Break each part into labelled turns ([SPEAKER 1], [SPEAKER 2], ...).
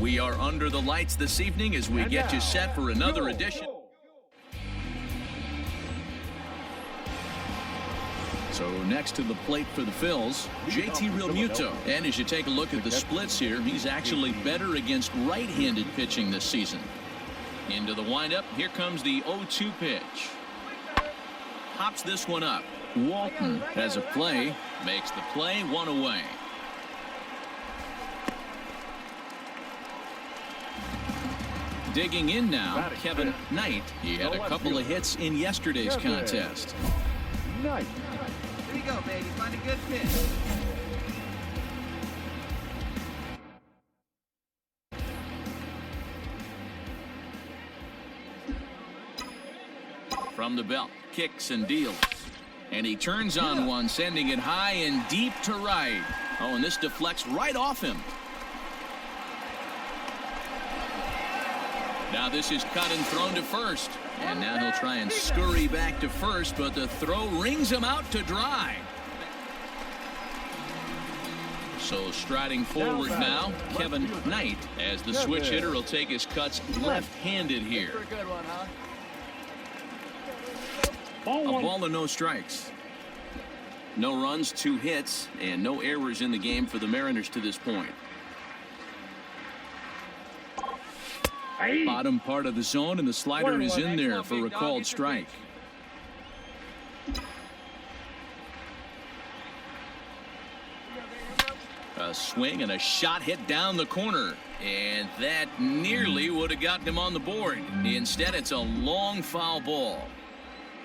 [SPEAKER 1] We are under the lights this evening as we get you set for another edition. So next to the plate for the Phils, JT Realmuto. And as you take a look at the splits here, he's actually better against right-handed pitching this season. Into the windup, here comes the 0-2 pitch. Pops this one up. Walton has a play, makes the play, one away. Digging in now, Kevin Knight. He had a couple of hits in yesterday's contest.
[SPEAKER 2] Knight.
[SPEAKER 3] Here you go, baby. Find a good pitch.
[SPEAKER 1] From the belt, kicks and deals. And he turns on one, sending it high and deep to right. Oh, and this deflects right off him. Now this is cut and thrown to first. And now he'll try and scurry back to first, but the throw rings him out to dry. So striding forward now, Kevin Knight, as the switch hitter will take his cuts left-handed here. A ball and no strikes. No runs, 2 hits, and no errors in the game for the Mariners to this point. Bottom part of the zone, and the slider is in there for a called strike. A swing and a shot hit down the corner, and that nearly would have gotten him on the board. Instead, it's a long foul ball.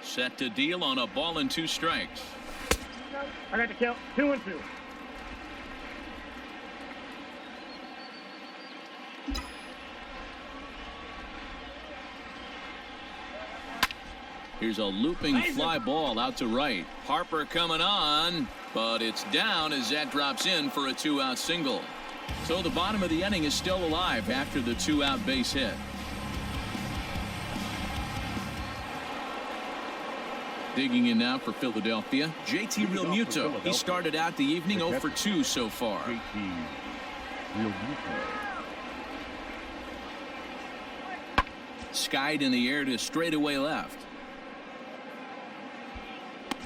[SPEAKER 1] Set to deal on a ball and 2 strikes.
[SPEAKER 2] I got to count 2-2.
[SPEAKER 1] Here's a looping fly ball out to right. Harper coming on, but it's down as that drops in for a 2-out single. So the bottom of the inning is still alive after the 2-out base hit. Digging in now for Philadelphia, JT Realmuto. He started out the evening 0 for 2 so far. Skied in the air to straightaway left.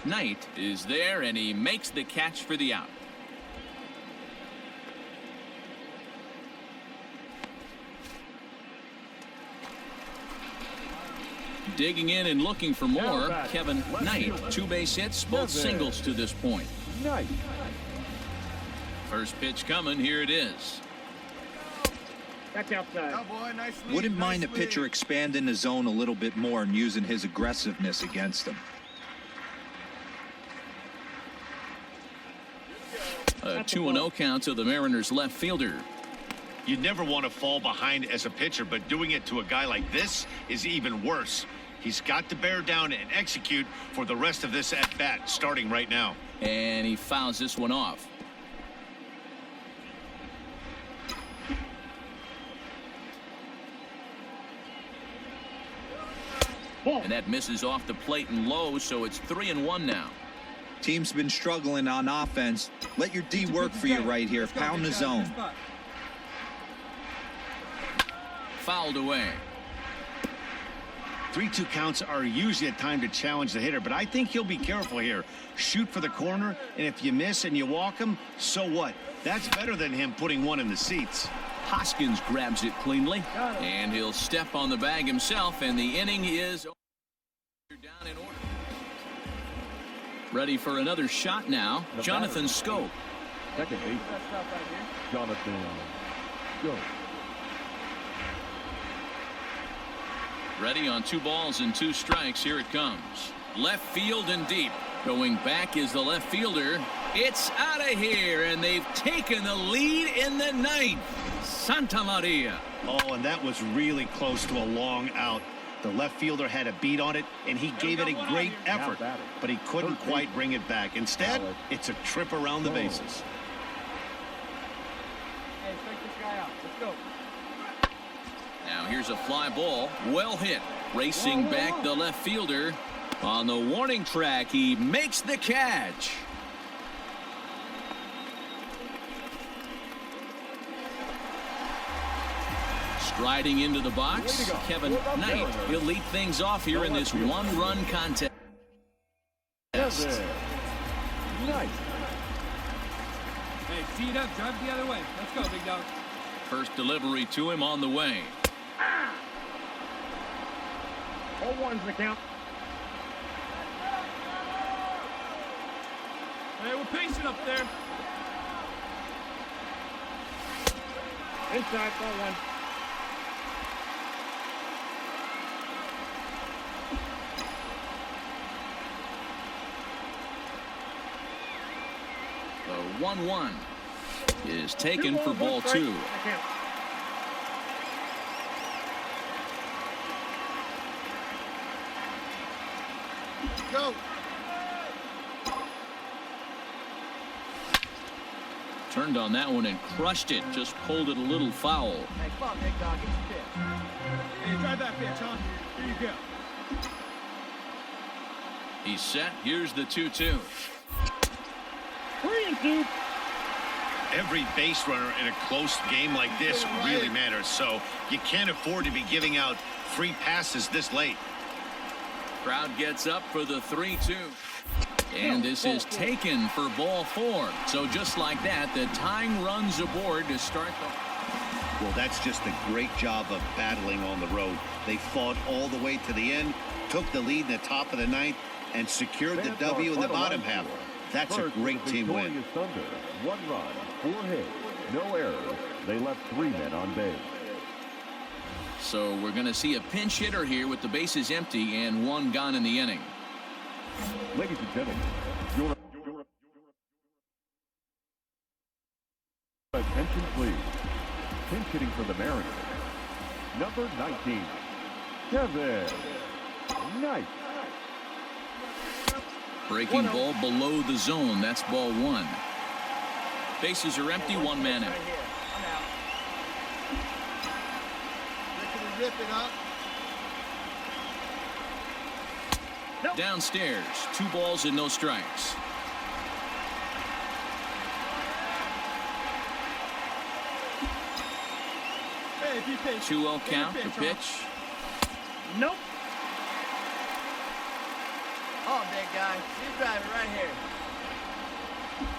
[SPEAKER 1] Knight is there, and he makes the catch for the out. Digging in and looking for more, Kevin Knight. 2 base hits, both singles to this point.
[SPEAKER 2] Knight.
[SPEAKER 1] First pitch coming, here it is.
[SPEAKER 2] That's outside.
[SPEAKER 3] Oh boy, nice lead,
[SPEAKER 4] Wouldn't mind
[SPEAKER 3] nice
[SPEAKER 4] the pitcher
[SPEAKER 3] lead.
[SPEAKER 4] expanding the zone a little bit more and using his aggressiveness against him.
[SPEAKER 1] A 2-0 count to the Mariners left fielder.
[SPEAKER 5] You'd never want to fall behind as a pitcher, but doing it to a guy like this is even worse. He's got to bear down and execute for the rest of this at-bat, starting right now.
[SPEAKER 1] And he fouls this one off. And that misses off the plate and low, so it's 3-1 now.
[SPEAKER 4] Team's been struggling on offense. Let your D work for you right here. Pound the zone.
[SPEAKER 1] Fouled away.
[SPEAKER 5] 3-2 counts are usually a time to challenge the hitter, but I think he'll be careful here. Shoot for the corner, and if you miss and you walk him, so what? That's better than him putting one in the seats.
[SPEAKER 1] Hoskins grabs it cleanly, and he'll step on the bag himself, and the inning is down in order. Ready for another shot now, Jonathan Scope.
[SPEAKER 2] Second base, Jonathan Scope.
[SPEAKER 1] Ready on 2 balls and 2 strikes. Here it comes. Left field and deep. Going back is the left fielder. It's out of here, and they've taken the lead in the 9th. Santa Maria.
[SPEAKER 5] Oh, and that was really close to a long out. The left fielder had a beat on it, and he gave it a great effort, but he couldn't quite bring it back. Instead, it's a trip around the bases.
[SPEAKER 3] Hey, strike this guy out. Let's go.
[SPEAKER 1] Now here's a fly ball. Well hit. Racing back the left fielder. On the warning track, he makes the catch. Striding into the box, Kevin Knight. He'll lead things off here in this one-run contest.
[SPEAKER 2] Nice.
[SPEAKER 3] Hey, feet up, drive the other way. Let's go, big dog.
[SPEAKER 1] First delivery to him on the way.
[SPEAKER 2] All ones the count.
[SPEAKER 3] Hey, we're pacing up there.
[SPEAKER 2] Inside, ball one.
[SPEAKER 1] The 1-1 is taken for ball two.
[SPEAKER 3] Go.
[SPEAKER 1] Turned on that one and crushed it. Just pulled it a little foul.
[SPEAKER 3] Hey, come on, big dog. Get your pitch. Hey, drive that pitch, huh? Here you go.
[SPEAKER 1] He's set. Here's the 2-2.
[SPEAKER 2] 3-2.
[SPEAKER 5] Every base runner in a close game like this really matters, so you can't afford to be giving out free passes this late.
[SPEAKER 1] Crowd gets up for the 3-2. And this is taken for ball four. So just like that, the tying runs aboard to start the...
[SPEAKER 5] Well, that's just a great job of battling on the road. They fought all the way to the end, took the lead in the top of the ninth, and secured the W in the bottom half. That's a great team win.
[SPEAKER 2] Thunder, 1 run, 4 hits, no errors. They left 3 men on base.
[SPEAKER 1] So we're going to see a pinch hitter here with the bases empty and 1 gone in the inning.
[SPEAKER 2] Ladies and gentlemen, your attention please. Pinch hitting for the Mariners. Number 19, Kevin Knight.
[SPEAKER 1] Breaking ball below the zone. That's ball 1. Bases are empty. 1 man out.
[SPEAKER 3] I'm out. Looking to rip it up.
[SPEAKER 1] Downstairs, 2 balls and no strikes.
[SPEAKER 3] Hey, if you pitch.
[SPEAKER 1] 2-0 count. The pitch.
[SPEAKER 2] Nope.
[SPEAKER 3] Oh, big guy. You drive it right here.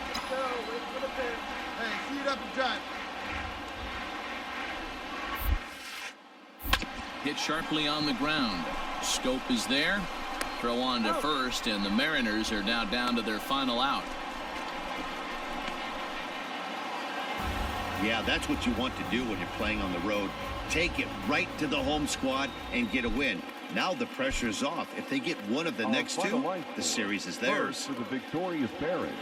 [SPEAKER 3] Let's go. Wait for the pitch. Hey, shoot up and drive.
[SPEAKER 1] Hit sharply on the ground. Scope is there. Throw on to first, and the Mariners are now down to their final out.
[SPEAKER 5] Yeah, that's what you want to do when you're playing on the road. Take it right to the home squad and get a win. Now the pressure's off. If they get one of the next 2, the series is theirs.
[SPEAKER 2] For the victorious Barons,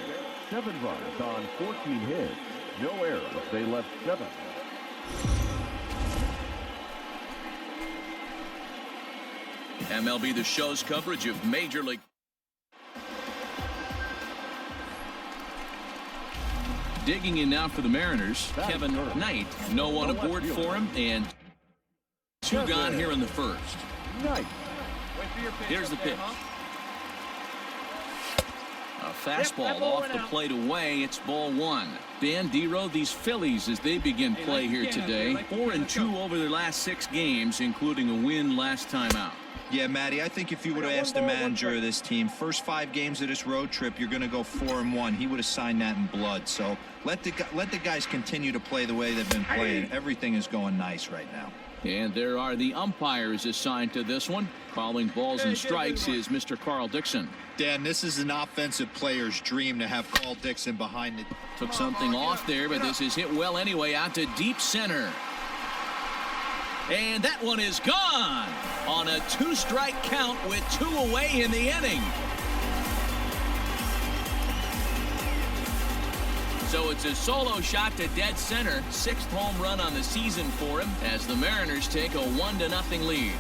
[SPEAKER 2] 7 runs on 14 hits, no errors. They left 7.
[SPEAKER 1] MLB The Show's coverage of Major League. Digging in now for the Mariners, Kevin Knight. No one aboard for him, and 2 gone here in the first.
[SPEAKER 2] Nice.
[SPEAKER 1] Here's the pitch. A fastball off the plate away. It's ball 1. Dan Dero, these Phillies, as they begin play here today, 4-2 over their last 6 games, including a win last time out.
[SPEAKER 4] Yeah, Matty, I think if you would have asked the manager of this team, first 5 games of this road trip, you're going to go 4-1. He would have signed that in blood. So let the guys continue to play the way they've been playing. Everything is going nice right now.
[SPEAKER 1] And there are the umpires assigned to this one. Calling balls and strikes is Mr. Carl Dixon.
[SPEAKER 4] Dan, this is an offensive player's dream to have Carl Dixon behind it.
[SPEAKER 1] Took something off there, but this is hit well anyway, out to deep center. And that one is gone on a 2-strike count with 2 away in the inning. So it's a solo shot to dead center. 6th home run on the season for him as the Mariners take a 1-0 lead.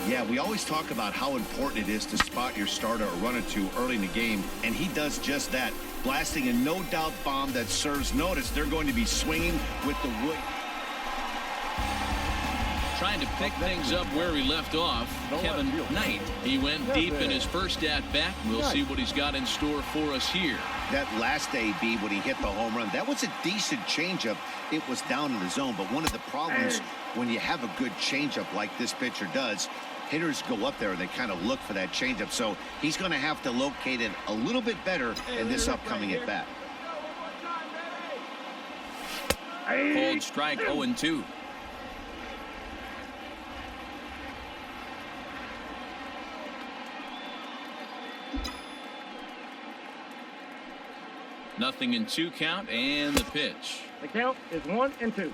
[SPEAKER 5] Yeah, we always talk about how important it is to spot your starter or run it to early in the game, and he does just that, blasting a no-doubt bomb that serves notice. They're going to be swinging with the wood.
[SPEAKER 1] trying to pick things up where he left off. Kevin Knight. He went deep in his first at-bat. We'll see what he's got in store for us here.
[SPEAKER 6] That last AB when he hit the home run, that was a decent changeup. It was down in the zone, but one of the problems when you have a good changeup like this pitcher does, hitters go up there and they kind of look for that changeup. So he's going to have to locate it a little bit better in this upcoming at-bat.
[SPEAKER 1] Cold strike 0-2. Nothing in 2 count, and the pitch.
[SPEAKER 7] The count is 1-2.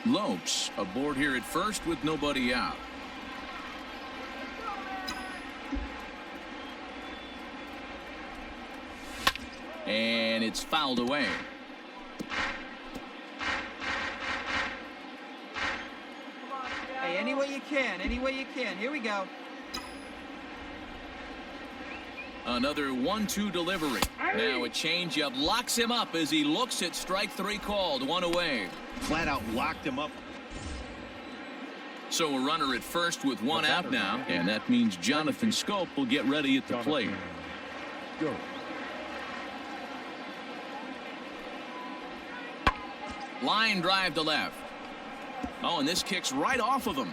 [SPEAKER 1] Lopes aboard here at first with nobody out. And it's fouled away.
[SPEAKER 8] Hey, any way you can, any way you can. Here we go.
[SPEAKER 1] Another 1-2 delivery. Now a changeup locks him up as he looks at strike 3 called. 1 away.
[SPEAKER 6] Flat out locked him up.
[SPEAKER 1] So a runner at first with 1 out now, and that means Jonathan Scope will get ready at the plate.
[SPEAKER 2] Go.
[SPEAKER 1] Line drive to left. Oh, and this kicks right off of him.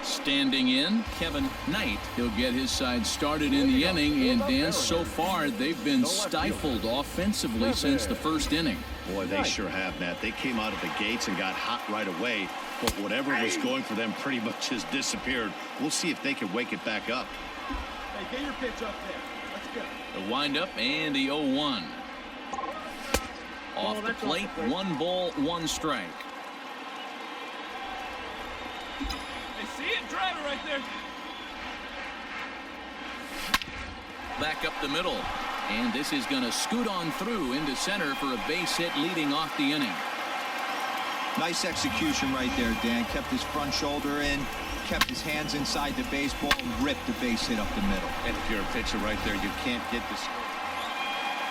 [SPEAKER 1] Standing in, Kevin Knight. He'll get his side started in the inning, and Dan, so far they've been stifled offensively since the first inning.
[SPEAKER 5] Boy, they sure have, Matt. They came out of the gates and got hot right away, but whatever was going for them pretty much has disappeared. We'll see if they can wake it back up.
[SPEAKER 3] Hey, get your pitch up there. Let's go.
[SPEAKER 1] The windup and the 0-1. Off the plate, 1 ball, 1 strike.
[SPEAKER 3] Hey, see it? Drive it right there.
[SPEAKER 1] Back up the middle. And this is going to scoot on through into center for a base hit leading off the inning.
[SPEAKER 4] Nice execution right there, Dan. Kept his front shoulder in, kept his hands inside the baseball, and ripped the base hit up the middle.
[SPEAKER 5] And if you're a pitcher right there, you can't get this.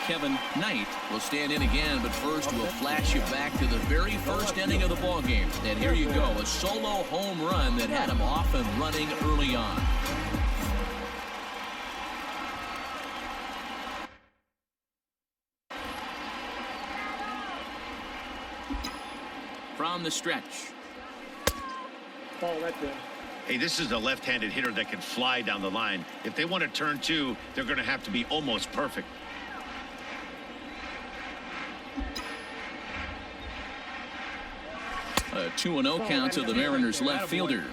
[SPEAKER 1] Kevin Knight will stand in again, but first we'll flash you back to the very first inning of the ball game. And here you go, a solo home run that had him off and running early on. From the stretch.
[SPEAKER 7] Ball, that's it.
[SPEAKER 5] Hey, this is a left-handed hitter that can fly down the line. If they want to turn 2, they're going to have to be almost perfect.
[SPEAKER 1] A 2-0 count to the Mariners left fielder.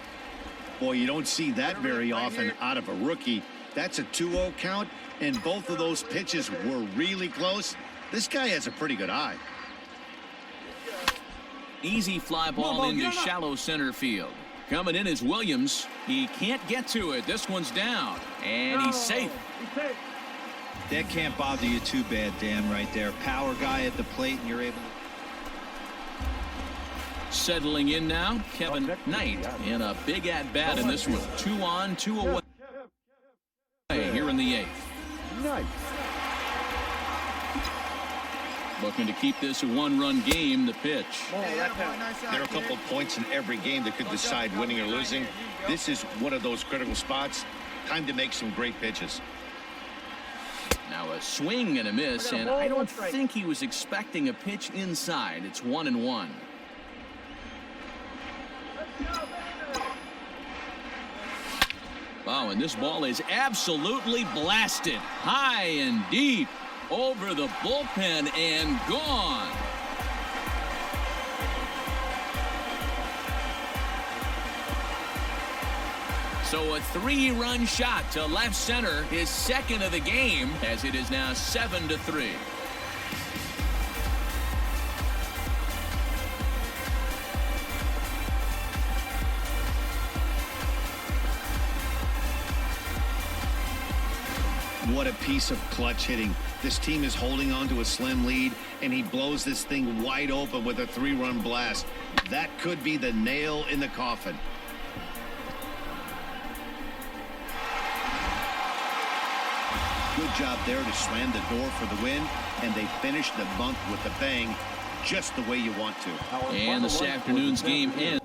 [SPEAKER 6] Boy, you don't see that very often out of a rookie. That's a 2-0 count, and both of those pitches were really close. This guy has a pretty good eye.
[SPEAKER 1] Easy fly ball into shallow center field. Coming in is Williams. He can't get to it. This one's down, and he's safe.
[SPEAKER 4] That can't bother you too bad, Dan, right there. Power guy at the plate, and you're able to...
[SPEAKER 1] Settling in now, Kevin Knight in a big at-bat in this one. 2 on, 2 away here in the 8th.
[SPEAKER 2] Nice.
[SPEAKER 1] Looking to keep this a 1-run game. The pitch.
[SPEAKER 5] There are a couple of points in every game that could decide winning or losing. This is one of those critical spots. Time to make some great pitches.
[SPEAKER 1] Now a swing and a miss, and I don't think he was expecting a pitch inside. It's 1-1. Oh, and this ball is absolutely blasted. High and deep over the bullpen and gone. So a 3-run shot to left center, his second of the game, as it is now 7-3.
[SPEAKER 6] What a piece of clutch hitting. This team is holding on to a slim lead, and he blows this thing wide open with a 3-run blast. That could be the nail in the coffin. Good job there to slam the door for the win, and they finished the month with a bang, just the way you want to.
[SPEAKER 1] And this afternoon's game ends.